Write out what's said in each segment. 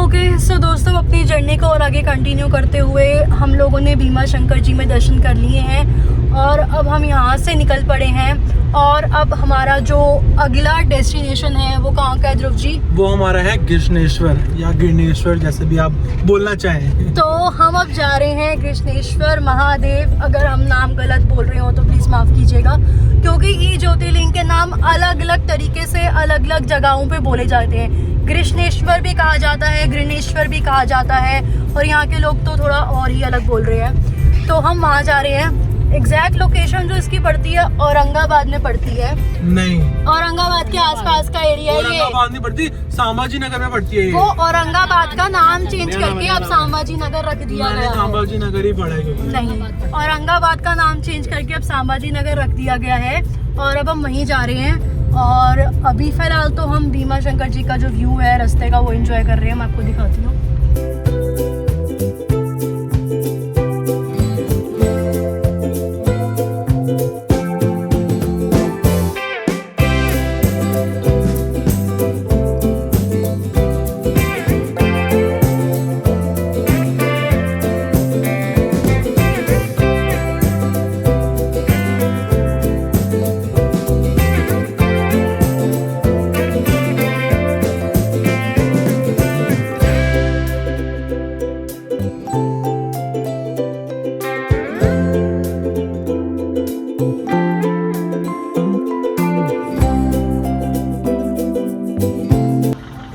सो दोस्तों, अपनी जर्नी को और आगे कंटिन्यू करते हुए हम लोगों ने भीमा शंकर जी में दर्शन कर लिए हैं और अब हम यहाँ से निकल पड़े हैं। और अब हमारा जो अगला डेस्टिनेशन है वो कहाँ का है ध्रुव जी? वो हमारा है कृष्णेश्वर या गिरनेश्वर, जैसे भी आप बोलना चाहें। तो हम अब जा रहे हैं कृष्णेश्वर महादेव। अगर हम नाम गलत बोल रहे हो तो प्लीज़ माफ़ कीजिएगा, क्योंकि ये ज्योतिर्लिंग के नाम अलग अलग तरीके से अलग अलग जगहों पे बोले जाते हैं। कृष्णेश्वर भी कहा जाता है, गिरनेश्वर भी कहा जाता है, और यहाँ के लोग तो थोड़ा और ही अलग बोल रहे हैं। तो हम वहाँ जा रहे हैं। एग्जैक्ट लोकेशन जो इसकी पड़ती है औरंगाबाद में पड़ती है। नहीं, औरंगाबाद के आसपास का एरिया है ये। औरंगाबाद नहीं पड़ती, संभाजी नगर में पड़ती है। वो औरंगाबाद का नाम चेंज करके अब संभाजी नगर रख दिया गया है। संभाजी नगर ही पड़ा है। नहीं, औरंगाबाद का नाम चेंज करके अब संभाजी नगर रख दिया गया है और अब हम वहीं जा रहे हैं। और अभी फिलहाल तो हम भीमा शंकर जी का जो व्यू है रास्ते का वो एंजॉय कर रहे हैं। मैं आपको दिखाती हूँ।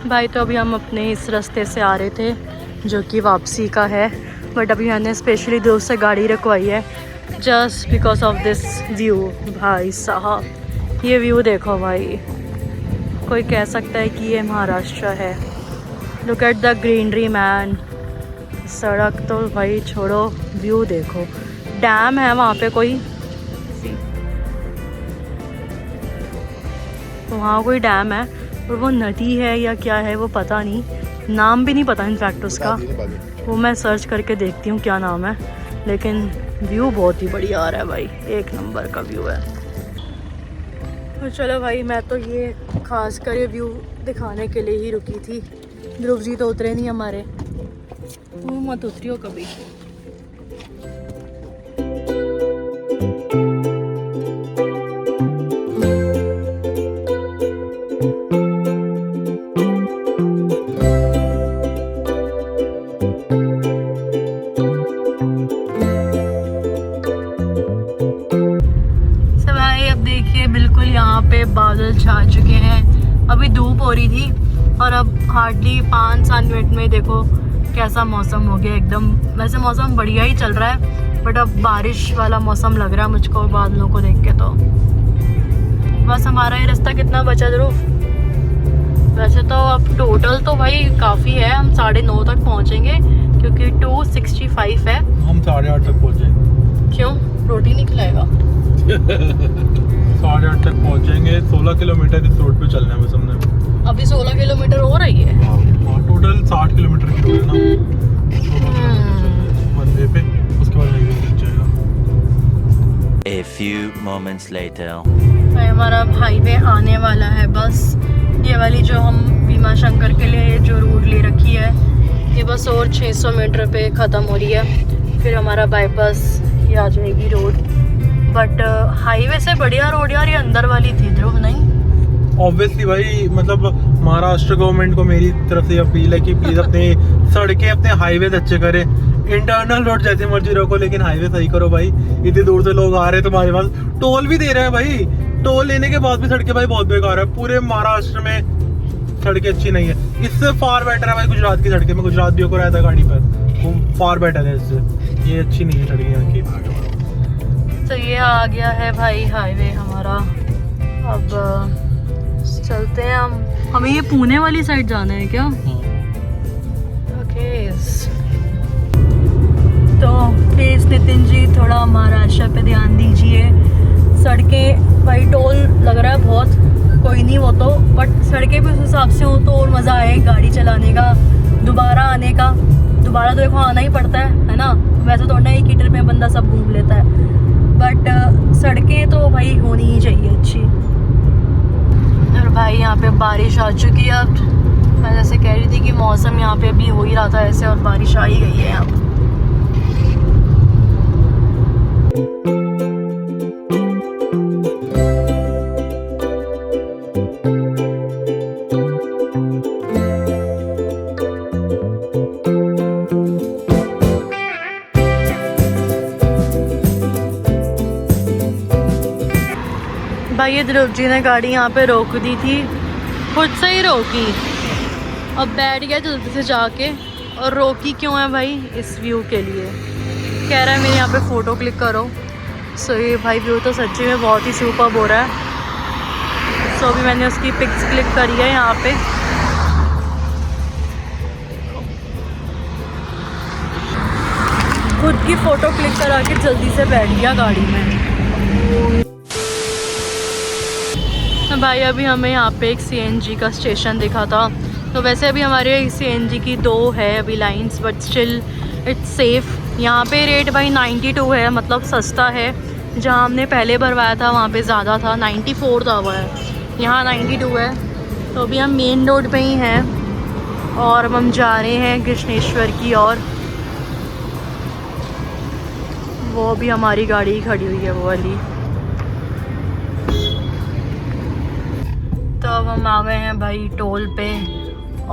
भाई तो अभी हम अपने इस रास्ते से आ रहे थे जो कि वापसी का है, बट अभी मैंने स्पेशली दोस्त से गाड़ी रखवाई है just because of this view. भाई साहब ये व्यू देखो भाई, कोई कह सकता है कि ये महाराष्ट्र है। Look at the greenery man. सड़क तो भाई छोड़ो, व्यू देखो। डैम है वहाँ पे कोई, वहाँ कोई डैम है और वो नदी है या क्या है वो पता नहीं, नाम भी नहीं पता इनफैक्ट उसका। वो मैं सर्च करके देखती हूँ क्या नाम है, लेकिन व्यू बहुत ही बढ़िया आ रहा है भाई, एक नंबर का व्यू है। तो चलो भाई, मैं तो ये खास कर ये व्यू दिखाने के लिए ही रुकी थी। ध्रुव जी तो उतरे नहीं हमारे, वो मत उतरियो कभी। बिल्कुल यहाँ पे बादल छा चुके हैं। अभी धूप हो रही थी और अब हार्डली 5-7 मिनट में देखो कैसा मौसम हो गया एकदम। वैसे मौसम बढ़िया ही चल रहा है, बट अब बारिश वाला मौसम लग रहा है मुझको बादलों को देख के। तो बस हमारा ये रास्ता कितना बचा ध्रुव? वैसे तो अब टोटल तो भाई काफ़ी है, हम 9:30 तक पहुँचेंगे क्योंकि 2:65 है। हम 8:30 तक पहुँचेंगे। क्यों? रोटी नहीं खिलाएगा? 8:30 तक पहुंचेंगे। 16 किलोमीटर इस रोड पे चलना है बस हमने। अभी 16 किलोमीटर हो रही है। हाँ, टोटल 60 किलोमीटर की रोड है ना वन वे पे, उसके बाद हाईवे लग जाएगा। A few moments later. हमारा हाईवे आने वाला है बस। ये वाली जो हम भीमा शंकर के लिए जो रोड ले रखी है ये बस और 600 मीटर पे ख़त्म हो रही है, फिर हमारा बाईपास ये आ जाएगी रोड। बट हाईवे से बढ़िया रोड यार ये अंदर वाली थी ध्रुव, नहीं? ऑब्वियसली भाई, मतलब महाराष्ट्र गवर्नमेंट को मेरी तरफ से अपील है कि प्लीज अपने सड़कें, अपने हाईवे अच्छे करें। इंटरनल रोड जैसे मर्जी रखो, लेकिन हाईवे सही करो भाई। इतनी दूर से लोग आ रहे हैं तुम्हारे पास, टोल भी दे रहे हैं भाई। टोल लेने के बाद भी सड़कें भाई बहुत बेकार है। पूरे महाराष्ट्र में सड़कें अच्छी नहीं है। इससे फार बेटर है भाई गुजरात की सड़कें। मैं गुजरात भी होकर आया था गाड़ी पर, वो फार बेटर है इससे। ये अच्छी नहीं है सड़कें यहाँ की। तो ये आ गया है भाई हाईवे हमारा। अब चलते हैं हम। हमें ये पुणे वाली साइड जाना है क्या? ओके। तो प्लीज़ नितिन जी थोड़ा महाराष्ट्र पे ध्यान दीजिए। सड़कें भाई टोल लग रहा है बहुत, कोई नहीं वो तो, बट सड़कें भी उस हिसाब से हो तो और मज़ा आए गाड़ी चलाने का, दोबारा आने का। दोबारा तो देखो आना ही पड़ता है ना? वैसे तो एक ही ट्रिप में बंदा सब घूम लेता है, बट सड़कें तो भाई होनी ही चाहिए अच्छी। और भाई यहाँ पे बारिश आ चुकी है। अब मैं जैसे कह रही थी कि मौसम यहाँ पे भी ही रहा था ऐसे और बारिश आ ही गई है अब। भाई ये ध्रुव जी ने गाड़ी यहाँ पे रोक दी थी, खुद से ही रोकी। अब बैठ गया जल्दी से जाके। और रोकी क्यों है भाई? इस व्यू के लिए। कह रहा है मेरे यहाँ पे फ़ोटो क्लिक करो। सो ये भाई व्यू तो सच्ची में बहुत ही सुपर्ब हो रहा है। सो अभी मैंने उसकी पिक्स क्लिक करी है यहाँ पे। खुद की फ़ोटो क्लिक करा के जल्दी से बैठ गया गाड़ी में। भाई अभी हमें यहाँ पे एक CNG का स्टेशन दिखा था। तो वैसे अभी हमारे CNG की 2 है अभी lines, but still it's safe. यहाँ पे रेट भाई 92 है, मतलब सस्ता है। जहाँ हमने पहले भरवाया था वहाँ पे ज़्यादा था, 94 था हुआ है, यहाँ 92 है। तो अभी हम मेन रोड पे ही हैं और अब हम जा रहे हैं कृष्णेश्वर की ओर। वो भी हमारी गाड़ी खड़ी हुई है वो वाली। तो अब हम आ गए हैं भाई टोल पे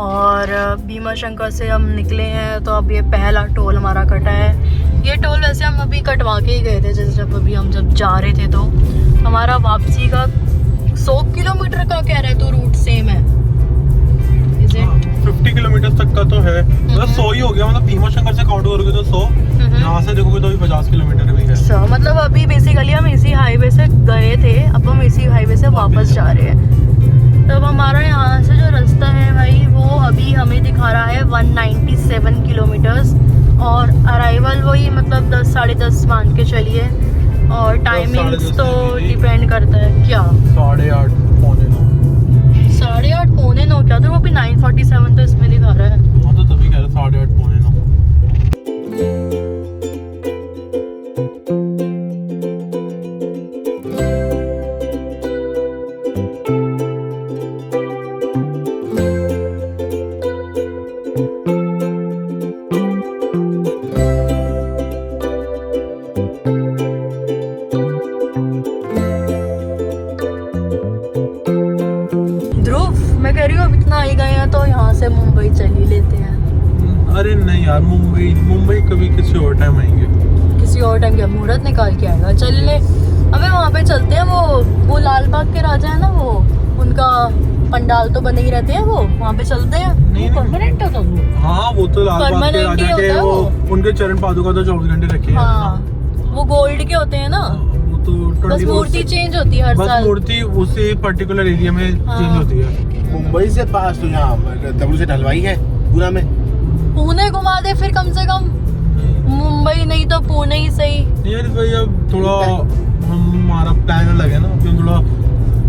और भीमा शंकर से हम निकले हैं। तो अब ये पहला टोल हमारा कटा है। ये टोल वैसे हम अभी कटवा के ही गए थे, जैसे जब अभी हम जब जा रहे थे। तो हमारा वापसी का 100 किलोमीटर का कह रहे तो रूट सेम है। इज इट 50 किलोमीटर तक का तो है, मतलब 100 ही हो गया। मतलब भीमा शंकर से काउंट करोगे तो 100, यहाँ से देखोगे तो अभी 50 किलोमीटर भी है। सो मतलब अभी बेसिकली हम इसी हाईवे से गए थे, अब हम इसी हाईवे से वापस जा रहे हैं। तब हमारा यहाँ से जो रास्ता है भाई वो अभी हमें दिखा रहा है 197 किलोमीटर्स और अराइवल वही मतलब 10 साढ़े 10 मान के चलिए। और टाइमिंग्स तो डिपेंड करता है क्या 8:30 पौने 9। 8:30 पौने 9 क्या? तो वो भी 9:47 तो इसमें दिखा रहा है। हाँ तो तभी कह रहा 8:30 पौने 9। मैं कह रही हूँ अब इतना आई गए हैं तो यहाँ से मुंबई चल ही लेते हैं। अरे नहीं यार, मुंबई कभी किसी और टाइम आएंगे। किसी और टाइम क्या मुहूर्त निकाल के आएगा? चल ले, अबे वहाँ पे चलते हैं। वो लाल बाग के राजा है ना, वो उनका पंडाल तो बने ही रहते हैं, वो वहाँ पे चलते हैं। नहीं परमानेंट होता वो। हाँ वो तो लाल बाग के राजा के वो उनके चरण पादुका तो 24 घंटे रखे हैं। हाँ वो गोल्ड के होते हैं ना, वो तो बस मूर्ति चेंज होती है हर बस साल। मूर्ति उसी पर्टिकुलर एरिया में चेंज होती है। मुंबई से पास तो यहाँ तमिल से ढलवाई है पूरा में। पुणे घुमा दे फिर कम से कम, मुंबई नहीं तो पुणे ही सही। यार भाई अब थोड़ा हमारा प्लान अलग है ना, क्यों थोड़ा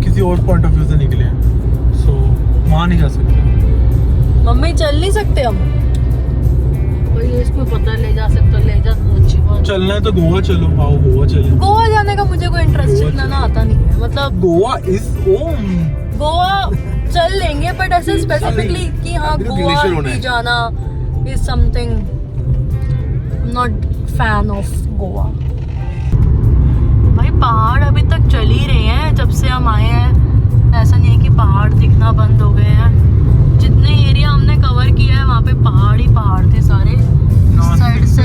किसी और पॉइंट ऑफ व्यू से निकले हैं। सो वहाँ नहीं जा सकते। मम्मी चल नहीं सकते हम? इसको पता ले जा सकते ले जा, अच्छी बात। चलना है तो गोवा चलो, आओ गोवा चले। गोवा जाने का मुझे कोई इंटरेस्ट इतना ना आता नहीं है, मतलब गोवा इज गोवा चल लेंगे बट ऐसे स्पेसिफिकली कि हाँ गोवा भी जाना is something, not fan of Goa. भाई पहाड़ अभी तक चल ही रहे हैं जब से हम आए हैं। ऐसा नहीं है कि पहाड़ दिखना बंद हो गए हैं। जितने एरिया हमने कवर किया है वहाँ पे पहाड़ ही पहाड़ थे सारे। साइड से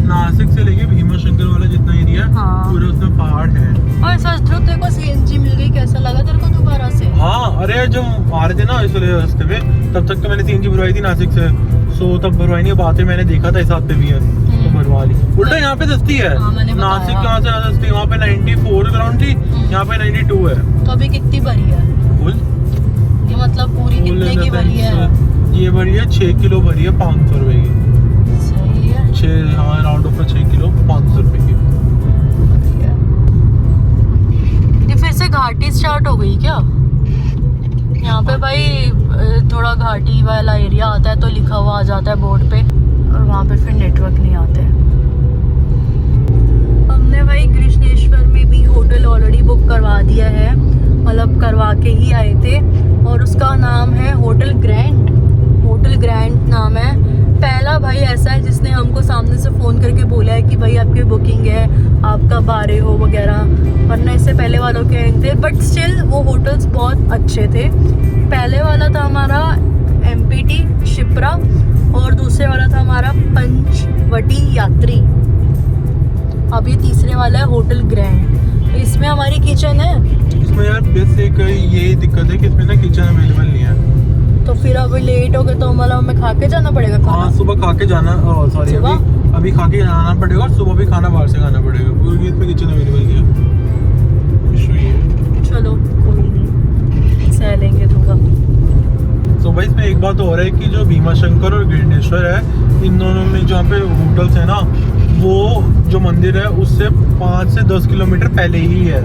नासिक से लेके भीमा शंकर वाला जितना एरिया हाँ। पूरा उसमें पहाड़ है। और सच तो तेरे को CNG मिल गई, कैसा लगा तेरे को दोबारा से? हाँ अरे जब आ रहे थे ना इस रास्ते में तब तक तो मैंने CNG भरवाई थी नासिक से। सो तब भरवाई नहीं, बात है मैंने देखा था इस हाथ पे भी है तो भरवा ली। उल्टा यहाँ पे सस्ती है। हाँ, नासिक यहाँ से ज्यादा सस्ती, वहाँ पे 94 ग्राउंड थी, यहाँ पे 92 है। तो अभी कितनी भरी है? फुल ये मतलब पूरी कितने की भरी है? ये भरी है 6 किलो भरी है 500 रुपए की। सही है। 6 हाँ राउंड ऑफ 6 किलो 500 रुपए की। ये फिर से घाटी स्टार्ट हो गई क्या? यहाँ पे भाई थोड़ा घाटी वाला एरिया आता है तो लिखा हुआ आ जाता है बोर्ड पे, और वहाँ पे फिर नेटवर्क नहीं आते। हमने भाई कृष्णेश्वर में भी होटल ऑलरेडी बुक करवा दिया है, मतलब करवा के ही आए थे। और उसका नाम है होटल ग्रैंड। होटल ग्रैंड नाम है। हमारा भाई ऐसा है जिसने हमको सामने से फ़ोन करके बोला है कि भाई आपकी बुकिंग है, आप कब आ रहे हो वगैरह, वरना इससे पहले वालों के थे। बट स्टिल वो होटल्स बहुत अच्छे थे। पहले वाला था हमारा MPT शिप्रा और दूसरे वाला था हमारा पंचवटी यात्री। अब ये तीसरे वाला है होटल ग्रैंड। इसमें हमारी किचन है। इसमें यार बेसिक ये दिक्कत है कि इसमें ना किचन अवेलेबल नहीं है। तो फिर अब लेट हो गए तो मतलब हमें खा के जाना पड़ेगा खाना। हाँ, सुबह खा के जाना, सॉरी अभी खा के जाना पड़ेगा और सुबह भी खाना बाहर से खाना पड़ेगा क्योंकि इसमें किचन अवेलेबल नहीं है। इशू ये है। चलो कोई नहीं, सह लेंगे थोड़ा। तो भाई इसमें एक बात और है कि जो भीमाशंकर और गिरनेश्वर है, इन दोनों में जहाँ पे होटल्स है ना, वो जो मंदिर है उससे 5 से 10 किलोमीटर पहले ही है।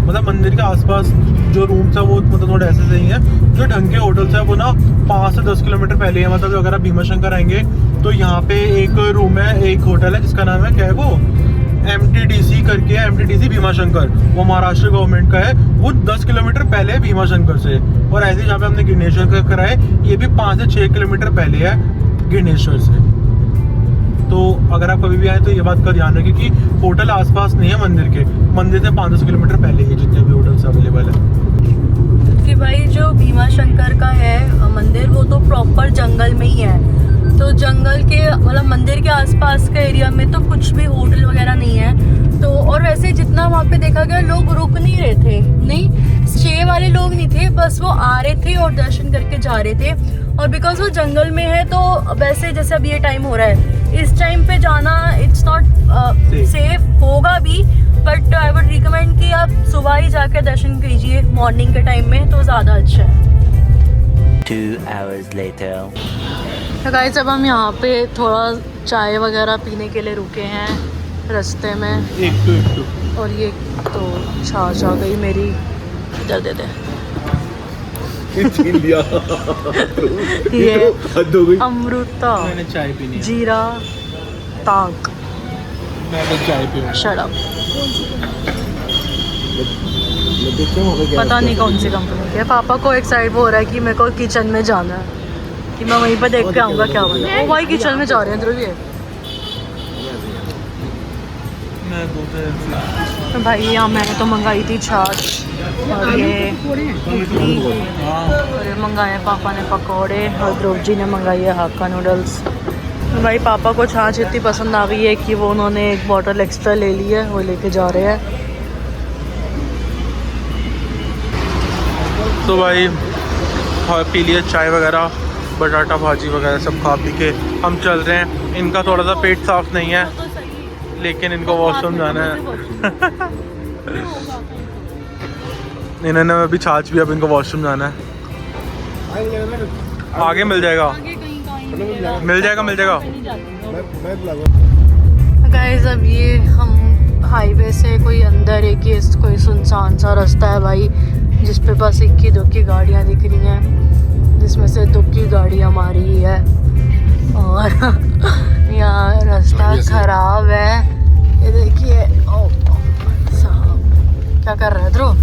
मतलब मंदिर के आसपास जो रूम्स है वो मतलब थोड़े ऐसे सही है। जो ढंग के होटल्स है वो ना 5 से 10 किलोमीटर पहले है। मतलब अगर आप भीमाशंकर आएंगे तो यहाँ पे एक रूम है, एक होटल है जिसका नाम है, क्या है वो, MTDC करके है, MTDC भीमाशंकर। वो महाराष्ट्र गवर्नमेंट का है। वो 10 किलोमीटर पहले है भीमाशंकर से। और ऐसे जहाँ पे हमने गिरनेश्वर का करा है, ये भी 5 से 6 किलोमीटर पहले है गिरनेश्वर से। तो अगर आप कभी भी आए तो ये बात का ध्यान रखें कि होटल आसपास नहीं है मंदिर के। मंदिर से 5-10 किलोमीटर पहले ही जितने भी होटल्स अवेलेबल है। कि भाई जो भीमाशंकर का है मंदिर, वो तो प्रॉपर जंगल में ही है। तो जंगल के मतलब मंदिर के आसपास के एरिया में तो कुछ भी होटल वगैरह नहीं है। तो और वैसे जितना वहाँ पे देखा गया, लोग रुक नहीं रहे थे, नहीं स्टे वाले लोग नहीं थे, बस वो आ रहे थे और दर्शन करके जा रहे थे। और बिकॉज वो जंगल में है तो वैसे जैसे अब ये टाइम हो रहा है, इस टाइम पे जाना इट्स नॉट सेफ होगा भी। बट आई वुड रिकमेंड कि आप सुबह ही जाकर दर्शन कीजिए मॉर्निंग के टाइम में, तो ज़्यादा अच्छा है। 2 hours later. तो गाइस अब हम यहाँ पे थोड़ा चाय वगैरह पीने के लिए रुके हैं रास्ते में। एक और ये तो छाछ आ गई मेरी, इधर दे दे। ये अमृता मैंने चाय पीनी है। जीरा ताक। मैं तो चाय पीऊंगा। Shut up. पता नहीं कौन सी कंपनी की है। पापा को एक साइड वो हो रहा है कि मेरे को किचन में जाना है, कि मैं वहीं पर देख के आऊँगा क्या बना। वो भाई किचन में जा रहे हैं ध्रुव ये। तो भाई यहाँ मैंने तो मंगाई थी छाछ और ये और ये मंगाए पापा ने पकौड़े और ध्रुव जी ने मंगाई है हाक्का नूडल्स। तो भाई पापा को छाछ इतनी पसंद आ गई है कि वो उन्होंने एक बॉटल एक्स्ट्रा ले ली है, वो लेके जा रहे हैं। तो भाई पी लिए चाय वगैरह, बटाटा भाजी वगैरह सब खा पी के हम चल रहे हैं। इनका थोड़ा सा पेट साफ नहीं है, लेकिन इनको वॉशरूम जाना है। इन्होंने अभी छाछ भी, अब इनको वॉशरूम जाना है। आगे मिल जाएगा, मिल जाएगा। गाइस अब ये हम हाईवे से कोई अंदर एक ये कोई सुनसान सा रास्ता है भाई, जिस पे बस इक्की दुक्की गाड़ियाँ दिख रही हैं, जिसमें से दुक्की गाड़ी हमारी है। और यहाँ रास्ता खराब है। ये देखिए, ओ साहब क्या कर रहा है ध्रुव?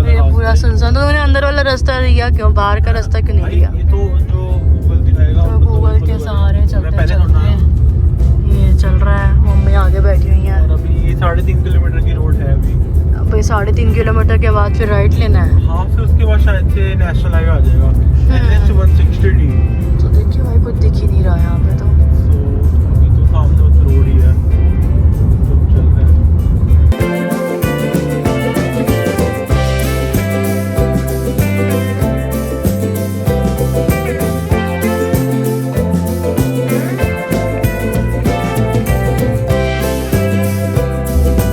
ये पूरा सुनसान। तो उन्होंने अंदर वाला रास्ता लिया क्यों, बाहर का रास्ता क्यों नहीं लिया? ये तो जो गूगल दिखाएगा, तो गूगल के सहारे चलते ये चल रहा है। मम्मी आगे बैठी हुई है। और अभी ये 3.5 किलोमीटर की रोड है अभी। भाई 3.5 किलोमीटर के बाद फिर राइट लेना है। हाँ, फिर उसके बाद शायद से नेशनल हाईवे आ जाएगा, NH 160D। तो देखिए भाई कुछ दिख ही नहीं रहा यहाँ पे तो। अभी तो सामने उस रोड ही है, तो चल रहे हैं।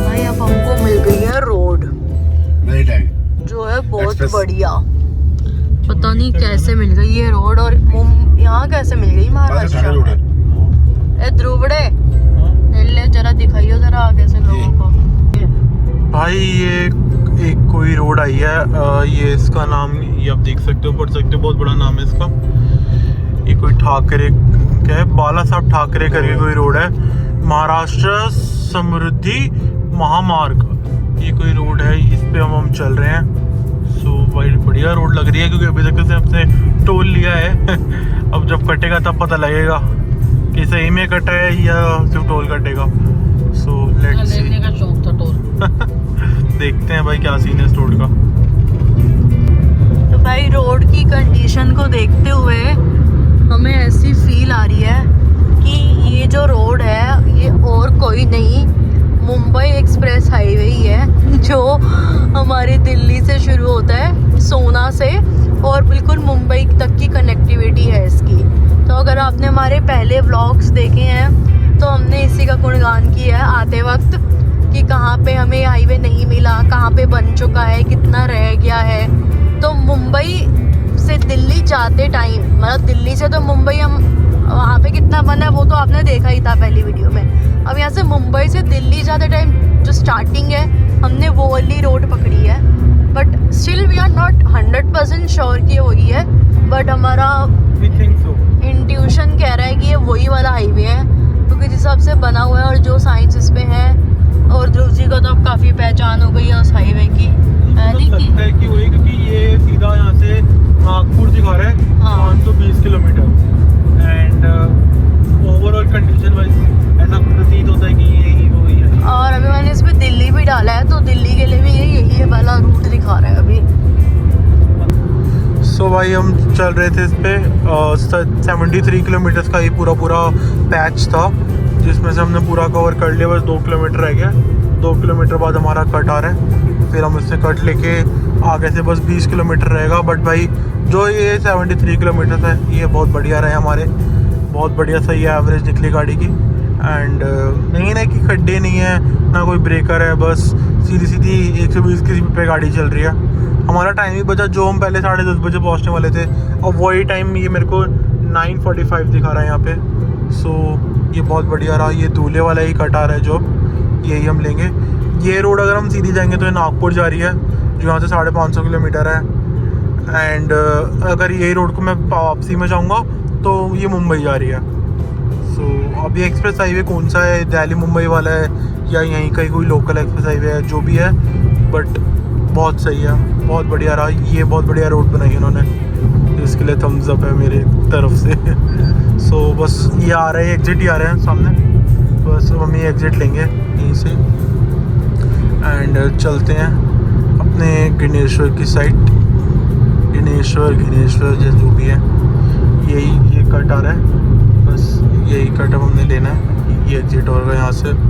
भाई अब हमको मिल गई है रोड, जो है बहुत बढ़िया। पता नहीं कैसे मिल गई ये रोड, और यहाँ कैसे मिल गई महाराष्ट्र। ए ध्रुवड़े ले जरा दिखाइयो जरा आगे से लोगों को। भाई ये एक कोई रोड आई है, ये इसका नाम ये आप देख सकते हो, पढ़ सकते हो, बहुत बड़ा नाम है इसका। ये कोई ठाकरे, क्या है, बाला साहब ठाकरे करके कोई रोड है, महाराष्ट्र समृद्धि महामार्ग, ये कोई रोड है, इस पे हम चल रहे हैं। सो भाई बढ़िया रोड लग रही है, क्योंकि अभी तक से हमने टोल लिया है। कटेगा तब पता लगेगा कि सही में कटा है या सिर्फ टोल कटेगा। So let's see. लेने का शौक था टोल। देखते हैं भाई क्या सीन है इस रोड का। तो भाई रोड की कंडीशन को देखते हुए हमें ऐसी फील आ रही है कि ये जो रोड है ये और कोई नहीं, मुंबई एक्सप्रेस हाईवे ही है जो हमारी दिल्ली से शुरू होता है सोना से और बिल्कुल मुंबई तक की कनेक्टिविटी है इसकी। तो अगर आपने हमारे पहले व्लॉग्स देखे हैं तो हमने इसी का गुणगान किया है आते वक्त कि कहाँ पे हमें हाईवे नहीं मिला, कहाँ पे बन चुका है, कितना रह गया है। तो मुंबई से दिल्ली जाते टाइम, मतलब दिल्ली से तो मुंबई हम वहाँ पे कितना बना है वो तो आपने देखा ही था पहली वीडियो में। अब यहाँ से मुंबई से दिल्ली जाते टाइम जो स्टार्टिंग है हमने वो वाली रोड पकड़ी है, but still we are not 100% sure कि वही है, बट हमारा वी थिंक सो। इंट्यूशन कह रहा है कि ये वही वाला हाईवे है क्योंकि जिस हिसाब से बना हुआ है और जो साइंस इस पे है। और ध्रुव जी को तो अब काफ़ी पहचान हो गई है उस हाईवे की, है नहीं कि लगता है कि वही, क्योंकि ये सीधा यहाँ से नागपुर दिखा रहा है 520 kilometre and overall condition wise ऐसा प्रतीत होता है कि यही वही है। और अभी मैंने इस पे दिल्ली भी डाला है तो दिल्ली के लिए भी यही है वाला रूट दिखा रहा है अभी। सो भाई हम चल रहे थे इस पे 73 किलोमीटर का ही पूरा पैच था जिसमें से हमने पूरा कवर कर लिया, बस 2 किलोमीटर रह गया। 2 किलोमीटर बाद हमारा कट आ रहा है, फिर हम इससे कट लेके आगे से बस 20 किलोमीटर रहेगा। बट भाई जो ये 73 किलोमीटर है ये बहुत बढ़िया रहे हमारे, बहुत बढ़िया सही एवरेज निकली गाड़ी की। एंड नहीं ना कि खड्डे नहीं है ना कोई ब्रेकर है, बस सीधी 120 की स्पीड पे गाड़ी चल रही है। हमारा टाइम ही बचा, जो हम पहले 10:30 बजे पहुंचने वाले थे और वही टाइम ये मेरे को 9:45 दिखा रहा है यहाँ पे। सो ये बहुत बढ़िया रहा। ये दूल्हे वाला ही कट आ रहा है जो, यही हम लेंगे। ये रोड अगर हम सीधी जाएंगे तो ये नागपुर जा रही है जो यहाँ से 550 किलोमीटर है। एंड अगर यही रोड को मैं वापसी में जाऊँगा तो ये मुंबई जा रही है। सो अब ये एक्सप्रेस हाईवे कौन सा है, दिल्ली मुंबई वाला है या यहीं कहीं कोई लोकल एक्सप्रेस हाईवे है, जो भी है, बट बहुत सही है, बहुत बढ़िया रहा। ये बहुत बढ़िया रोड बनाई इन्होंने, इसके लिए थम्स अप है मेरे तरफ से। सो बस ये आ रहा है, एग्जिट ही आ रहे हैं सामने, बस हम ये एग्जिट लेंगे यहीं से एंड चलते हैं अपने गणेश्वर की साइड। गणेश्वर जैसे जो भी है ये कट आ रहा है, बस यही कट अब हमने लेना है। ये एग्जिट होगा यहाँ से।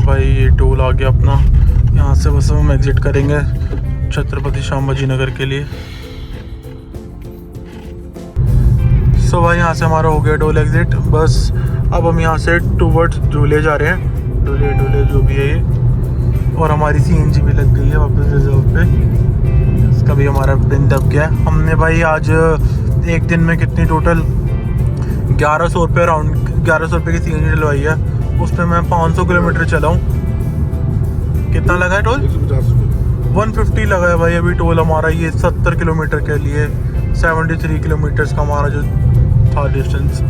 भाई ये टोल आ गया अपना, यहाँ से बस हम एग्जिट करेंगे छत्रपति संभाजी नगर के लिए। सो भाई यहाँ से हमारा हो गया टोल एग्जिट। बस अब हम यहाँ से टूवर्ड्स धुले जा रहे हैं, धुले जो भी है ये। और हमारी CNG भी लग गई है वापस रिजर्व पे, इसका भी हमारा पिन दब गया है। हमने भाई आज एक दिन में कितनी टोटल 1100 रुपये अराउंड 1100 रुपये की CNG डलवाई है। उसमें मैं 500 किलोमीटर चलाऊँ, कितना लगा है टोल? 150 लगा है भाई अभी टोल हमारा। ये 70 किलोमीटर के लिए 73 किलोमीटर्स का हमारा जो था डिस्टेंस,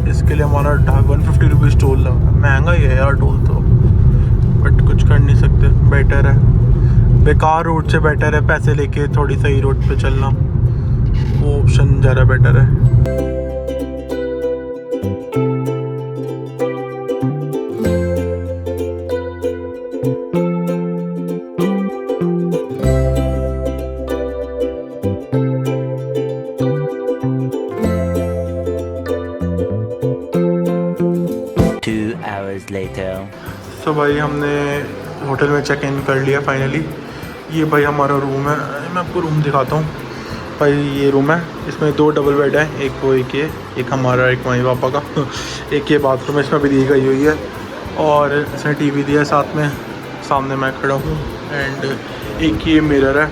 इसके लिए हमारा 150 रुपीज़ टोल लगा। महंगा ही है यार टोल तो, बट कुछ कर नहीं सकते। बेटर है, बेकार रोड से बेटर है पैसे लेके थोड़ी सही रोड पे चलना, वो ऑप्शन ज़्यादा बेटर है। तो भाई हमने होटल में चेक इन कर लिया फाइनली। ये भाई हमारा रूम है, मैं आपको रूम दिखाता हूँ। भाई ये रूम है, इसमें 2 डबल बेड है, एक वो एक हमारा, एक मम्मी पापा का। एक ये बाथरूम है, इसमें भी दी गई हुई है। और इसमें TV दिया है साथ में, सामने मैं खड़ा हूँ एंड एक ये मिरर है।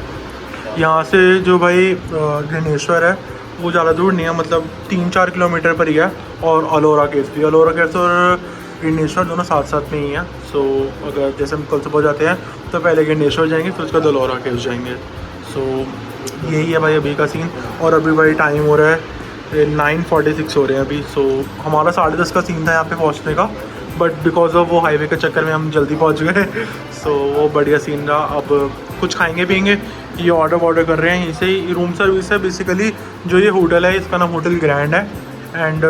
यहाँ से जो भाई गणेश्वर है वो ज़्यादा दूर नहीं है, मतलब 3-4 किलोमीटर पर ही है। और अलोरा केव्स भी, अलोरा केव्स और गणेश्वर दोनों साथ साथ में ही हैं। सो अगर जैसे हम कल सुबह जाते हैं तो पहले गणेश्वर जाएंगे, फिर उसके बाद अलोरा केव्स जाएंगे। सो यही है भाई अभी का सीन। और अभी भाई टाइम हो रहा है 9:46 हो रहे हैं अभी। सो हमारा 10:30 का सीन था यहाँ पे पहुँचने का, बट बिकॉज ऑफ वो हाईवे के चक्कर में हम जल्दी पहुँच गए। सो वो बढ़िया सीन रहा। अब कुछ खाएंगे पियेंगे, ये ऑर्डर कर रहे हैं यहीं से ही। रूम सर्विस है बेसिकली। जो ये होटल है इसका नाम होटल ग्रैंड है एंड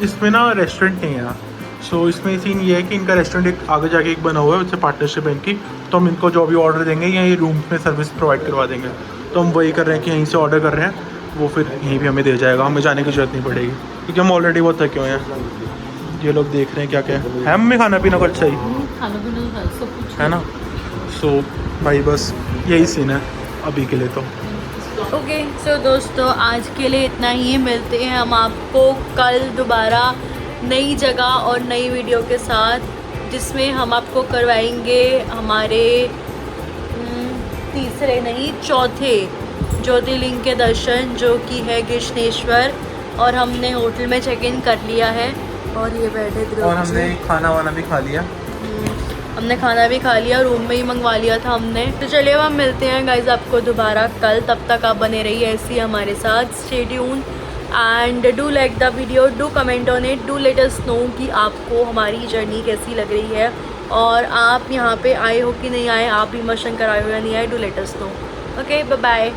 इसमें ना रेस्टोरेंट नहीं है। सो इसमें सीन ये है कि इनका रेस्टोरेंट एक आगे जाके एक बना हुआ है, उससे पार्टनरशिप है इनकी। तो हम इनको जो भी ऑर्डर देंगे या ये रूम में सर्विस प्रोवाइड करवा देंगे। तो हम वही कर रहे हैं कि यहीं से ऑर्डर कर रहे हैं, वो फिर यहीं भी हमें दे जाएगा, हमें जाने की जरूरत नहीं पड़ेगी क्योंकि हम ऑलरेडी बहुत थके हुए हैं। ये लोग देख रहे हैं क्या क्या है हमें खाना पीना कुछ सही खाना पीना सब कुछ है ना। सो भाई बस यही सीन है अभी के लिए तो। ओके सो दोस्तों आज के लिए इतना ही। मिलते हैं हम आपको कल दोबारा नई जगह और नई वीडियो के साथ, जिसमें हम आपको करवाएंगे हमारे तीसरे नहीं चौथे ज्योतिर्लिंग के दर्शन, जो कि है कृष्णेश्वर। और हमने होटल में चेक इन कर लिया है और ये बैठे ध्रुव और हमने जी। खाना वाना भी खा लिया। हमने खाना भी खा लिया, रूम में ही मंगवा लिया था हमने। तो चलिए अब हम मिलते हैं गाइज आपको दोबारा कल। तब तक आप बने रहिए ऐसे ही हमारे साथ। Stay tune and do like the video, do comment on it, do let us no कि आपको हमारी जर्नी कैसी लग रही है और आप यहाँ पे आए हो कि नहीं आए, आप भी मशंकर आए हो या नहीं आए, do let us know. Okay bye bye.